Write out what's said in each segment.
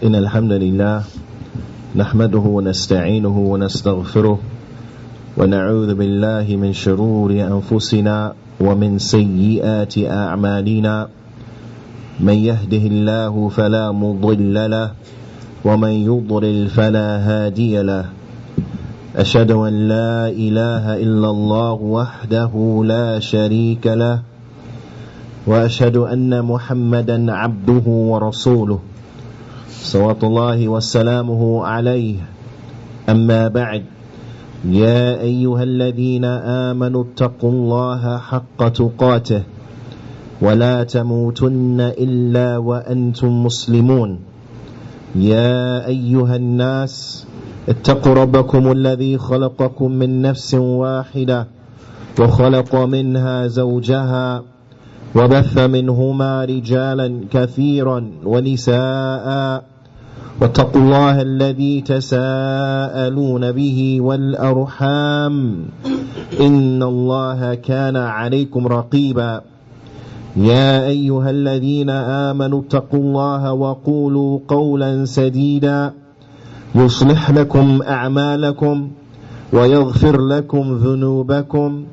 إن الحمد لله نحمده ونستعينه ونستغفره ونعوذ بالله من شرور أنفسنا ومن سيئات أعمالنا من يهده الله فلا مضل له ومن يضلل فلا هادي له أشهد أن لا إله إلا الله وحده لا شريك له وأشهد أن محمدا عبده ورسوله صلوات الله وسلامه عليه. أما بعد، يا أيها الذين آمنوا اتقوا الله حق تقاته ولا تموتن إلا وأنتم مسلمون. يا أيها الناس اتقوا ربكم الذي خلقكم من نفس واحدة وخلق منها زوجها وبث منهما رجالا كثيرا ونساء واتقوا الله الذي تساءلون به والأرحام إن الله كان عليكم رقيبا. يا أيها الذين آمنوا اتقوا الله وقولوا قولا سديدا يصلح لكم أعمالكم ويغفر لكم ذنوبكم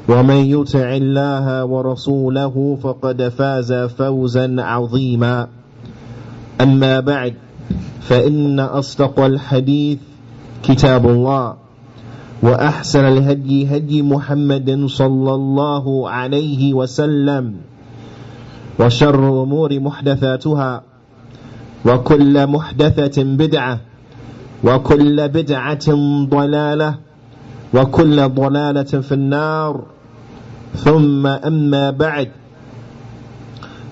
ومن يطع الله ورسوله فقد فاز فوزا عظيما. أما بعد، فإن أصدق الحديث كتاب الله وأحسن الهدي هدي محمد صلى الله عليه وسلم وشر الأمور محدثاتها وكل محدثة بدعة وكل بدعة ضلالة وكل ضلالة في النار. ثم أما بعد،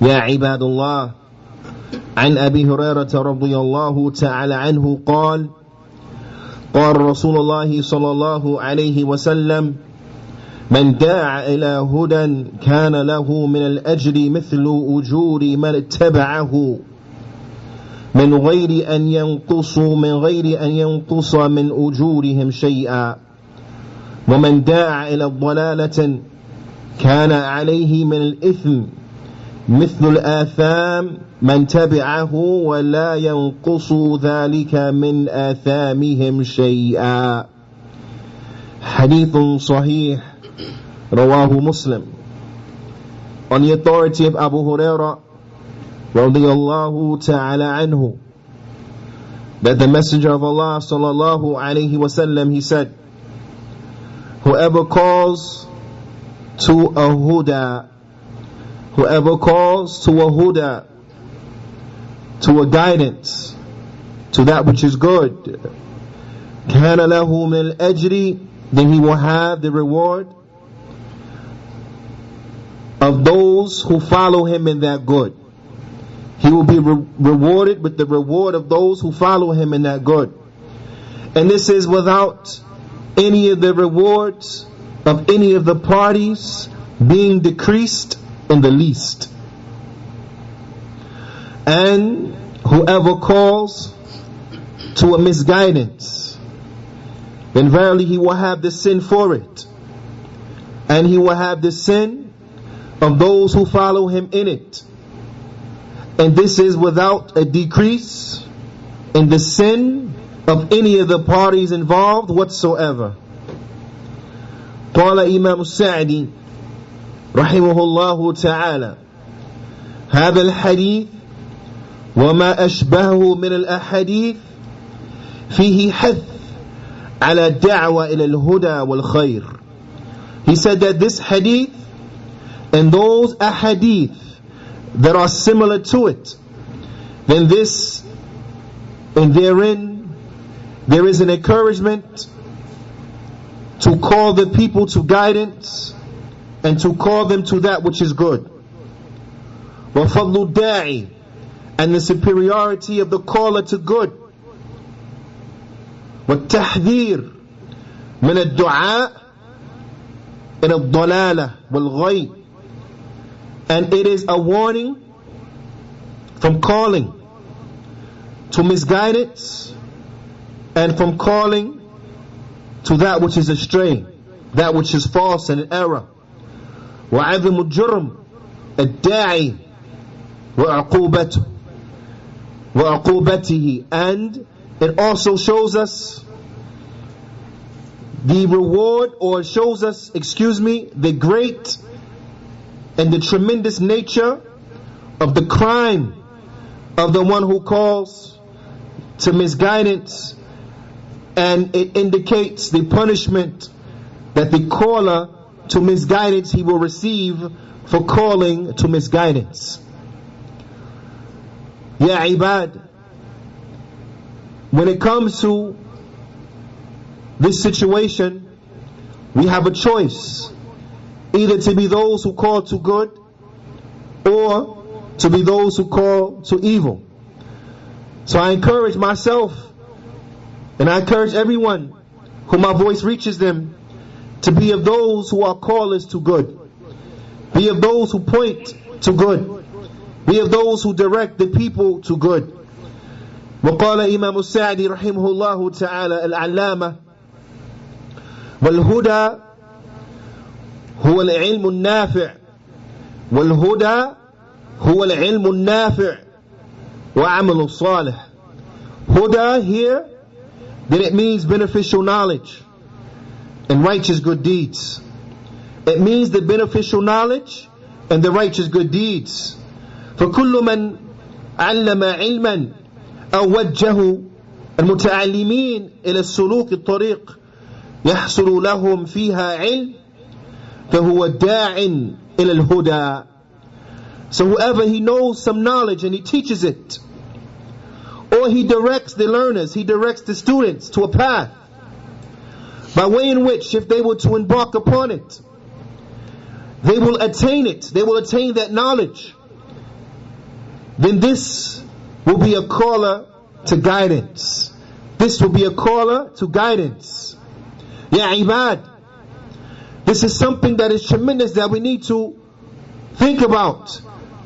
يا عباد الله، عن أبي هريرة رضي الله تعالى عنه قال قال رسول الله صلى الله عليه وسلم: من دعا إلى هدى كان له من الأجر مثل أجور من اتبعه من غير أن ينقص من أجورهم شيئا، ومن دعا إلى الضلالة كان عليه من الإثم مثل الآثام من تبعه ولا ينقص ذلك من آثامهم شيئا. حديث صحيح رواه Muslim. On the authority of Abu Hurairah radiyallahu ta'ala anhu, that the Messenger of Allah sallallahu alayhi wasallam, he said, whoever calls to a huda, whoever calls to a huda, to a guidance, to that which is good, كان له من الأجر, then he will have the reward of those who follow him in that good. He will be rewarded with the reward of those who follow him in that good. And this is without any of the rewards of any of the parties being decreased in the least. And whoever calls to a misguidance, then verily he will have the sin for it, and he will have the sin of those who follow him in it. And this is without a decrease in the sin of any of the parties involved whatsoever. قال إمام السعدي رحمه الله تعالى: هذا الحديث وما أشبهه من الأحاديث فيه حث على الدعوة إلى الهدى والخير. He said that this hadith and those ahadith that are similar to it, then this and therein there is an encouragement to call the people to guidance and to call them to that which is good. وَفَضْلُ الدَّاعِ, and the superiority of the caller to good. وَالتَّحْذِيرِ مِنَ الدُّعَاءِ إِلَى الضَّلَالَةِ وَالْغَيِّ, and it is a warning from calling to misguidance and from calling to that which is astray, that which is false and error. وَعَذِمُ الجُّرْمِ الدَّاعِ وَعُقُوبَتُهُ, وعقوبته. And it also shows us the reward, or shows us, the great and the tremendous nature of the crime of the one who calls to misguidance, and it indicates the punishment that the caller to misguidance he will receive for calling to misguidance. Ya ibad, when it comes to this situation, we have a choice, either to be those who call to good or to be those who call to evil. So I encourage myself, and I encourage everyone who my voice reaches them, to be of those who are callers to good, be of those who point to good, be of those who direct the people to good. وقال إمام السعدي رحمه الله تعالى العلامة: والهدى هو العلم النافع، والهدى هو العلم النافع وعمل الصالح. Huda here, then it means beneficial knowledge and righteous good deeds. It means the beneficial knowledge and the righteous good deeds. فكل من علم علما أو وجه المتعلمين إلى السلوك الطريق يحصل لهم فيها علم فهو داع إلى الهدى. So whoever he knows some knowledge and he teaches it, or he directs the learners, he directs the students to a path, by way in which if they were to embark upon it, they will attain it, they will attain that knowledge, then this will be a caller to guidance. This will be a caller to guidance. Ya ibad, this is something that is tremendous that we need to think about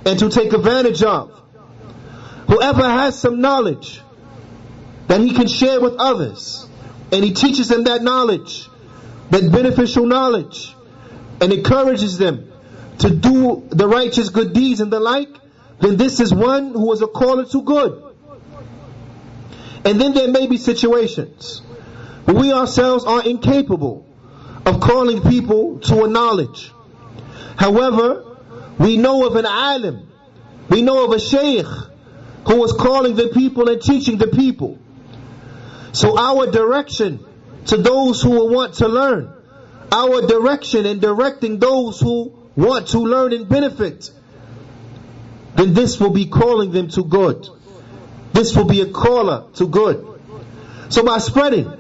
and to take advantage of. Whoever has some knowledge that he can share with others, and he teaches them that knowledge, that beneficial knowledge, and encourages them to do the righteous good deeds and the like, then this is one who is a caller to good. And then there may be situations where we ourselves are incapable of calling people to a knowledge. However, we know of an alim, we know of a shaykh who was calling the people and teaching the people. So our direction to those who will want to learn, our direction in directing those who want to learn and benefit, then this will be calling them to good. This will be a caller to good. So by spreading,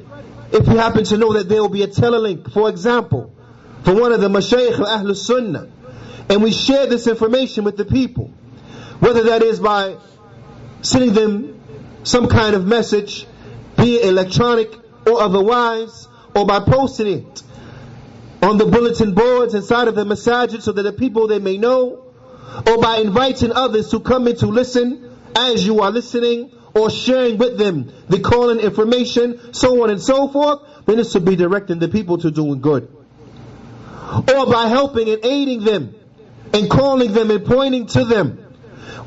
if you happen to know that there will be a telelink, for example, for one of the mashayikh of Ahlul Sunnah, and we share this information with the people, whether that is by sending them some kind of message, be it electronic or otherwise, or by posting it on the bulletin boards inside of the masajid so that the people they may know, or by inviting others to come in to listen as you are listening, or sharing with them the calling information, so on and so forth, then this will be directing the people to doing good. Or by helping and aiding them and calling them and pointing to them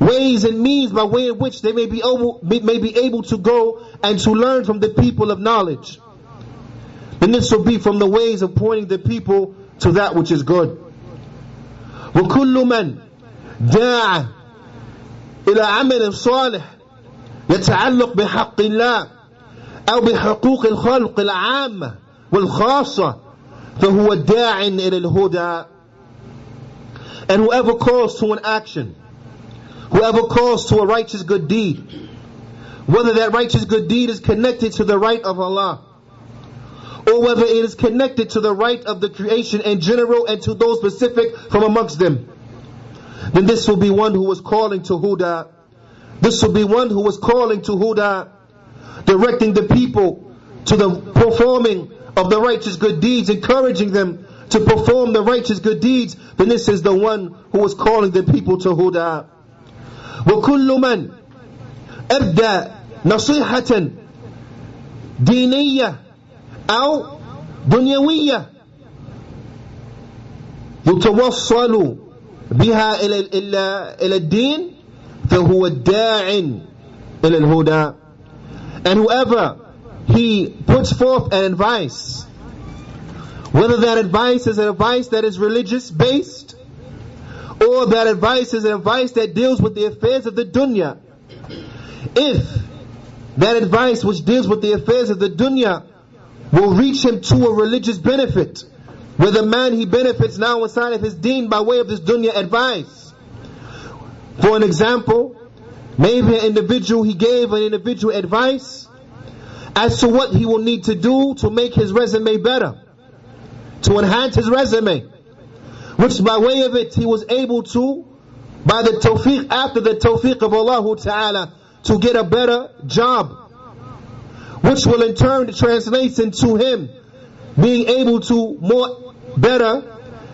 ways and means by way in which they may be able to go and to learn from the people of knowledge. And this will be from the ways of pointing the people to that which is good. وَكُلُّ مَنْ دَاعَ إِلَى عَمَلٍ صَالِحٍ يتعلق بحق الله أو بحقوق الخلق العامة والخاصة فهو داع إلى الهدى. And whoever calls to an action, whoever calls to a righteous good deed, whether that righteous good deed is connected to the right of Allah, or whether it is connected to the right of the creation in general and to those specific from amongst them, then this will be one who is calling to huda. This will be one who is calling to huda, directing the people to the performing of the righteous good deeds, encouraging them to perform the righteous good deeds. Then this is the one who is calling the people to huda. وَكُلُّ مَنْ أَبْدَى نَصِيحَةً دِينِيَّةً أو دنيوية يتوصل بها إلى الدين فهو داع إلى الهدى. And whoever he puts forth an advice, whether that advice is an advice that is religious based, or that advice is an advice that deals with the affairs of the dunya, if that advice which deals with the affairs of the dunya will reach him to a religious benefit, where the man he benefits now inside of his deen by way of this dunya advice. For an example, maybe an individual, he gave an individual advice as to what he will need to do to make his resume better, to enhance his resume, which by way of it he was able to, by the tawfiq, after the tawfiq of Allah Ta'ala, to get a better job, which will in turn translate into him being able to more better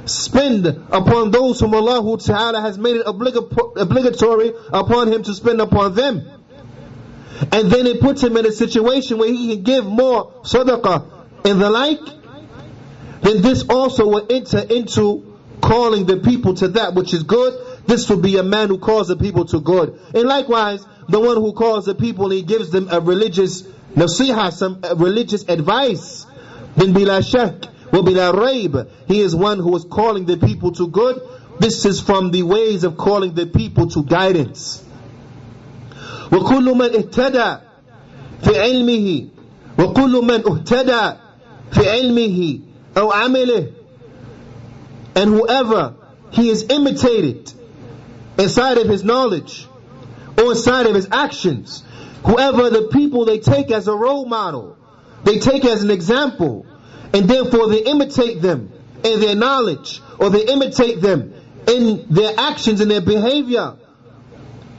spend upon those whom Allah Ta'ala has made it obligatory upon him to spend upon them. And then it puts him in a situation where he can give more sadaqah and the like. Then this also will enter into calling the people to that which is good. This will be a man who calls the people to good. And likewise, the one who calls the people and he gives them a religious nasiha, some religious advice, then bila shak wa bila raib, he is one who is calling the people to good. This is from the ways of calling the people to guidance. وَكُلُّ مَنْ اهْتَدَى فِي عِلْمِهِ وَكُلُّ مَنْ اهْتَدَى فِي عِلْمِهِ أَوْ عَمِلِهِ. And whoever he is imitated inside of his knowledge or inside of his actions, whoever the people they take as a role model, they take as an example, and therefore they imitate them in their knowledge, or they imitate them in their actions and their behavior,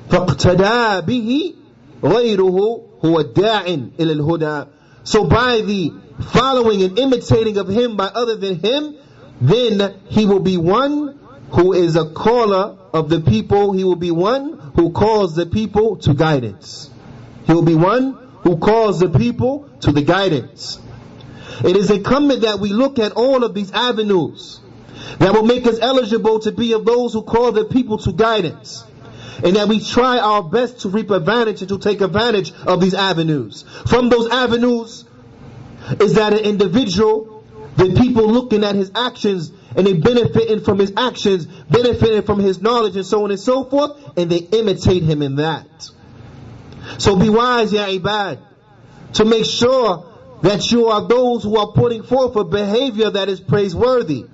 فَاقْتَدَى بِهِ غَيْرُهُ هُوَ الدَّاعٍ إِلَى الْهُدَى. So by the following and imitating of him by other than him, then he will be one who is a caller of the people. He will be one who calls the people to guidance. He will be one who calls the people to the guidance. It is incumbent that we look at all of these avenues that will make us eligible to be of those who call the people to guidance, and that we try our best to reap advantage and to take advantage of these avenues. From those avenues is that an individual, the people looking at his actions and they benefiting from his actions, benefiting from his knowledge and so on and so forth, and they imitate him in that. So be wise, ya ibad, to make sure that you are those who are putting forth a behavior that is praiseworthy,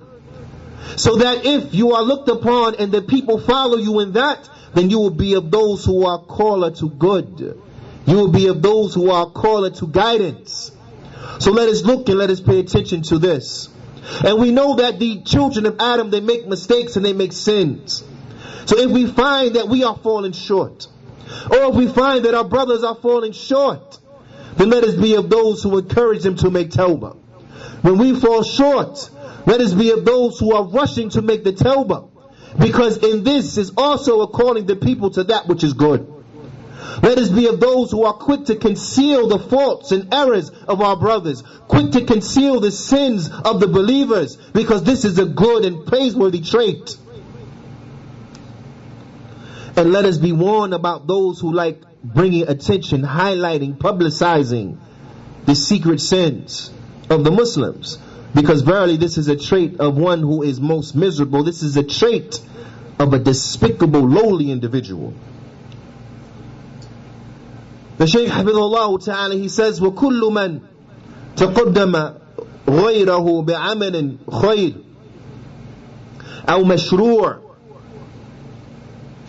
so that if you are looked upon and the people follow you in that, then you will be of those who are caller to good. You will be of those who are caller to guidance. So let us look and let us pay attention to this. And we know that the children of Adam, they make mistakes and they make sins. So if we find that we are falling short, or if we find that our brothers are falling short, then let us be of those who encourage them to make tawbah. When we fall short, let us be of those who are rushing to make the tawbah, because in this is also calling the people to that which is good. Let us be of those who are quick to conceal the faults and errors of our brothers, quick to conceal the sins of the believers, because this is a good and praiseworthy trait. And let us be warned about those who like bringing attention, highlighting, publicizing the secret sins of the Muslims, because verily this is a trait of one who is most miserable. This is a trait of a despicable, lowly individual. The Shaykh Hafidhullah Ta'ala, he says, وَكُلُّ مَنْ تَقَدَّمَ غَيْرَهُ بِعَمَلٍ خَيْرٍ أو مشروع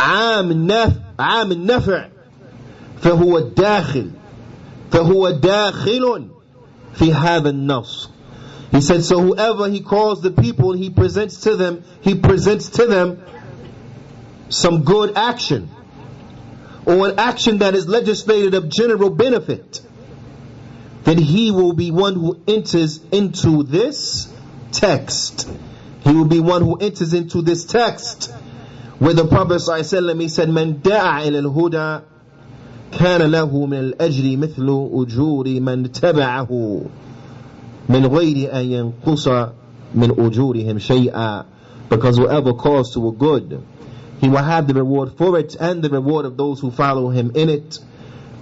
عام النفع فهو داخل في هذا النص. He said, so whoever he calls the people, he presents to them some good action, or an action that is legislated of general benefit, then he will be one who enters into this text. He will be one who enters into this text where the Prophet ﷺ, he said, "Man da'a ila al-huda kana lahu min al-ajri mithlu ujuri man taba'ahu min ghayri an yanqusa min ujurihim shay'a." Because whoever calls to a good, he will have the reward for it and the reward of those who follow him in it,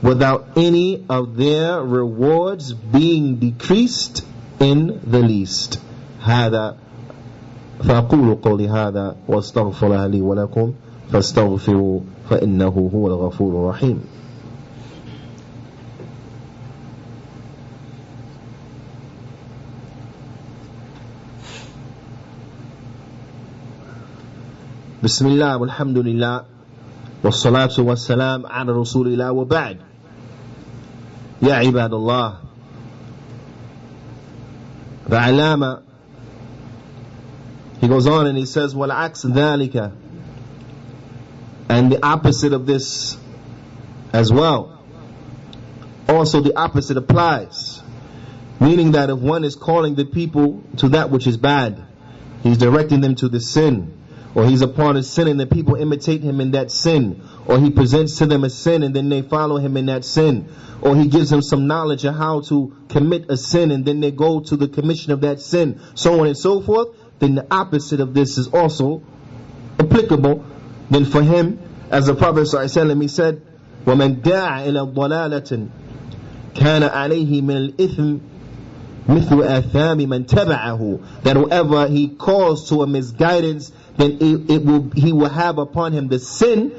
without any of their rewards being decreased in the least. هذا فأقول قولي هذا واستغفر الله لي ولكم فاستغفروا فإنه هو الغفور الرحيم. بسم الله والحمد لله والصلاة والسلام على رسول الله وبعد. يا عباد الله, the Alama, he goes on and he says, وَالْعَكْسِ ذَلِكَ, and the opposite of this as well. Also the opposite applies, meaning that if one is calling the people to that which is bad, he's directing them to the sin, or he's upon a sin and the people imitate him in that sin, or he presents to them a sin and then they follow him in that sin, or he gives them some knowledge of how to commit a sin and then they go to the commission of that sin, so on and so forth, then the opposite of this is also applicable. Then for him, as the Prophet ﷺ, he said, وَمَنْ دَاعَ إِلَى ضَلَالَةٍ كَانَ عَلَيْهِ مِنَ الْإِثْمِ مِثْلُ آثَامِ مَنْ تَبَعَهُ, that whoever he calls to a misguidance, then he will have upon him the sin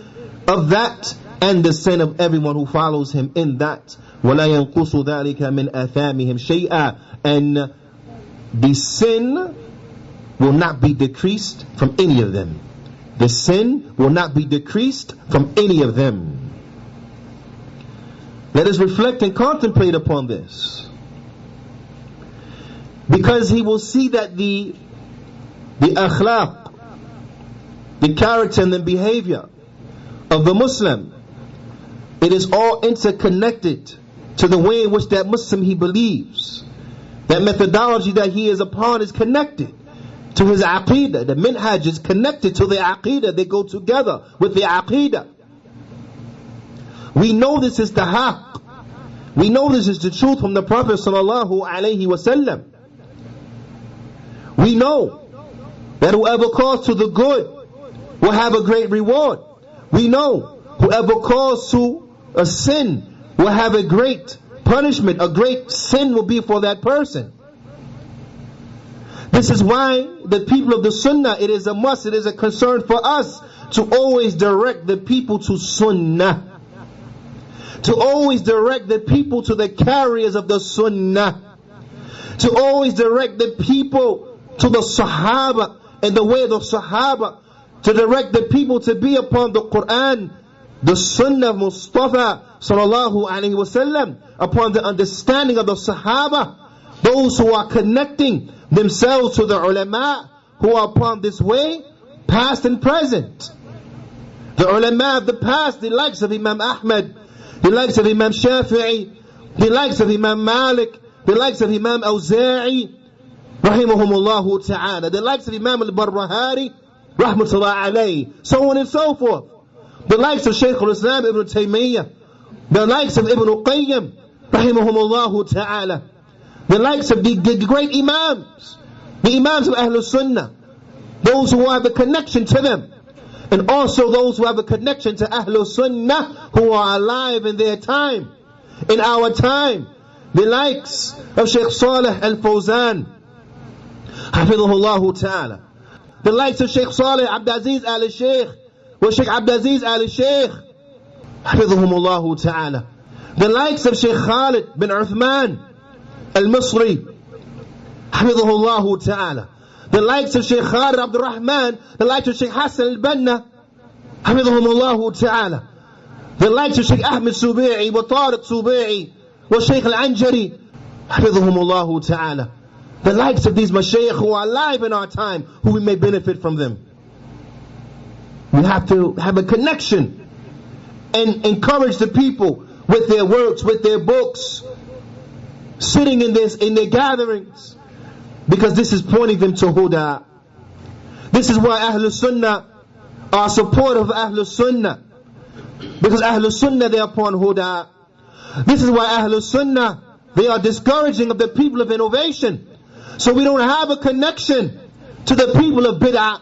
of that and the sin of everyone who follows him in that. وَلَا يَنْقُصُ ذَلِكَ مِنْ آثَامِهِمْ شَيْئًا, and the sin will not be decreased from any of them. The sin will not be decreased from any of them. Let us reflect and contemplate upon this, because he will see that the akhlaq, the character and the behavior of the Muslim, it is all interconnected to the way in which that Muslim he believes. That methodology that he is upon is connected to his aqeedah. The minhaj is connected to the aqeedah. They go together with the aqeedah. We know this is the haqq. We know this is the truth from the Prophet sallallahu alaihi wasallam. We know that whoever calls to the good will have a great reward. We know whoever calls to a sin will have a great punishment. A great sin will be for that person. This is why the people of the Sunnah, it is a must, it is a concern for us to always direct the people to Sunnah, to always direct the people to the carriers of the Sunnah, to always direct the people to the Sahaba and the way of the Sahaba, to direct the people to be upon the Quran, the Sunnah of Mustafa sallallahu alaihi wasallam, upon the understanding of the Sahaba, those who are connecting themselves to the ulama who are upon this way, past and present. The ulama of the past, the likes of Imam Ahmad, the likes of Imam Shafi'i, the likes of Imam Malik, the likes of Imam Awza'i, rahimahumullahu ta'ala, the likes of Imam al-Barbahari, rahmatullah alayhi, so on and so forth. The likes of Shaykh al-Islam Ibn Taymiyyah, the likes of Ibn Qayyim, rahimahumullahu ta'ala, the likes of the great Imams, the Imams of Ahlul Sunnah, those who have a connection to them, and also those who have a connection to Ahlul Sunnah who are alive in their time, in our time, the likes of Shaykh Salih al-Fawzan, hafidhahullahu ta'ala, the likes of Shaykh Salih Abdis al-Shaykh, wa Shaykh Abdis al-Shaykh, hafidhahumullahu ta'ala, the likes of Shaykh Khalid bin Uthman al-Misri, hafidhahullahu ta'ala, the likes of Shaykh Khalid Abdul Rahman, the likes of Shaykh Hassan al-Banna, hafidhahumullahu ta'ala, the likes of Shaykh Ahmed Subi'i wa Tariq Subi'i wa Shaykh al-Anjari, hafidhahumullahu ta'ala, the likes of these mashayikh who are alive in our time, who we may benefit from them. We have to have a connection and encourage the people with their works, with their books, sitting in their gatherings, because this is pointing them to Huda. This is why Ahlul Sunnah are supportive of Ahlul Sunnah, because Ahlul Sunnah, they are upon Huda. This is why Ahlul Sunnah, they are discouraging of the people of innovation. So we don't have a connection to the people of bid'ah.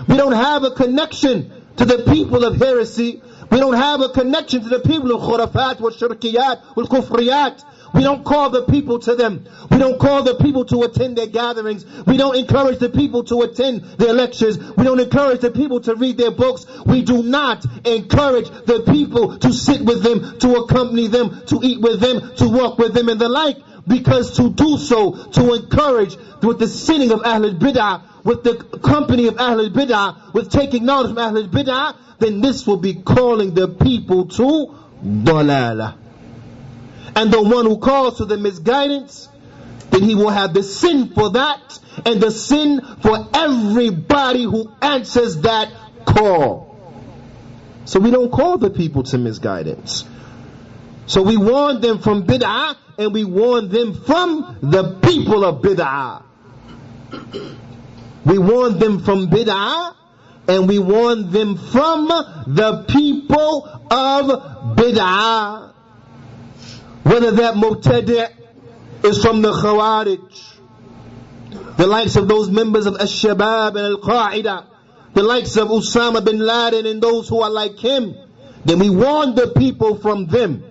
We don't have a connection to the people of heresy. We don't have a connection to the people of khurafat, wa shirkiyat, wa kufriyat. We don't call the people to them. We don't call the people to attend their gatherings. We don't encourage the people to attend their lectures. We don't encourage the people to read their books. We do not encourage the people to sit with them, to accompany them, to eat with them, to walk with them and the like. Because to do so, to encourage with the sinning of Ahlul Bid'ah, with the company of Ahlul Bid'ah, with taking knowledge from Ahlul Bid'ah, then this will be calling the people to dalala. And the one who calls to the misguidance, then he will have the sin for that, and the sin for everybody who answers that call. So we don't call the people to misguidance. So we warn them from bid'ah, and we warn them from the people of bid'ah. We warn them from bid'ah, and we warn them from the people of bid'ah. Whether that mubtadi' is from the Khawarij, the likes of those members of Al-Shabaab and Al-Qaeda, the likes of Osama bin Laden and those who are like him, then we warn the people from them.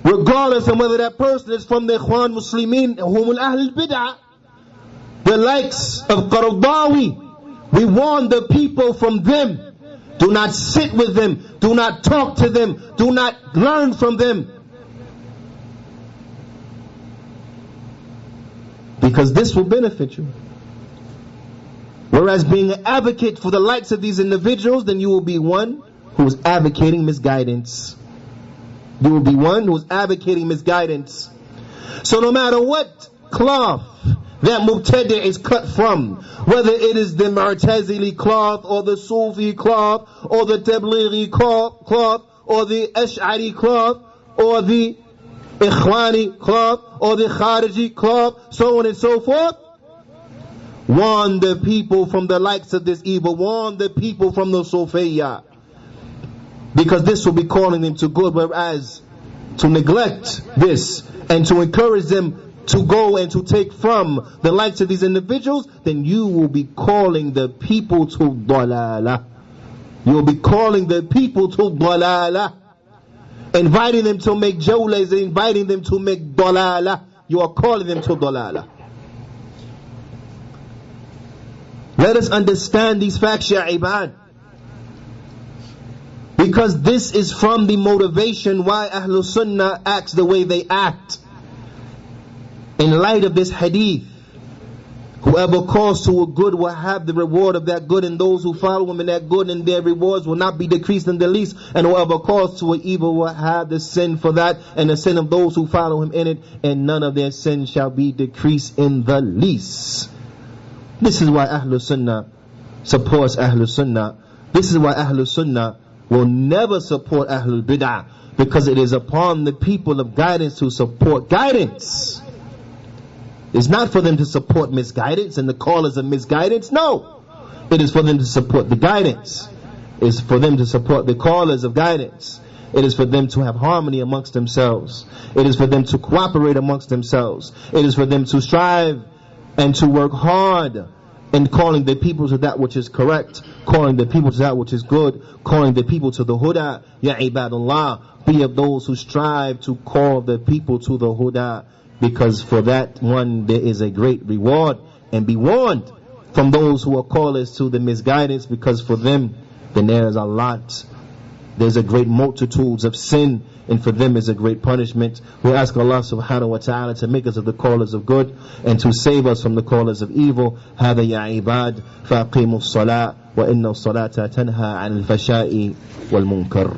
Regardless of whether that person is from the Ikhwan Muslimin, Humul Ahl Bid'ah, the likes of Qaradawi, we warn the people from them. Do not sit with them. Do not talk to them. Do not learn from them. Because this will benefit you. Whereas being an advocate for the likes of these individuals, then you will be one who is advocating misguidance. You will be one who is advocating misguidance. So no matter what cloth that mubtadi' is cut from, whether it is the Mu'tazili cloth, or the Sufi cloth, or the Tablighi cloth, or the Ash'ari cloth, or the Ikhwani cloth, or the Khariji cloth, so on and so forth, warn the people from the likes of this evil. Warn the people from the Sufiyya. Because this will be calling them to good, whereas to neglect this and to encourage them to go and to take from the likes of these individuals, then you will be calling the people to dalala. You will be calling the people to dalala. Inviting them to make jawlas, inviting them to make dalala. You are calling them to dalala. Let us understand these facts, ya ibad. Because this is from the motivation why Ahlul Sunnah acts the way they act. In light of this hadith, whoever calls to a good will have the reward of that good, and those who follow him in that good, and their rewards will not be decreased in the least. And whoever calls to an evil will have the sin for that, and the sin of those who follow him in it, and none of their sin shall be decreased in the least. This is why Ahlul Sunnah supports Ahlul Sunnah. This is why Ahlul Sunnah will never support Ahlul Bid'ah, because it is upon the people of guidance to support guidance. It's not for them to support misguidance and the callers of misguidance. No. It is for them to support the guidance. It's for them to support the callers of guidance. It is for them to have harmony amongst themselves. It is for them to cooperate amongst themselves. It is for them to strive and to work hard in calling the people to that which is correct, calling the people to that which is good, calling the people to the huda. Ya ibadallah, be of those who strive to call the people to the huda, because for that one there is a great reward. And be warned from those who are callers to the misguidance, because for them then there is a lot. There's a great multitudes of sin, and for them is a great punishment. We ask Allah subhanahu wa ta'ala to make us of the callers of good, and to save us from the callers of evil. هذا يا عباد فأقيموا الصلاة وإن الصلاة تنهى عن الفحشاء والمنكر.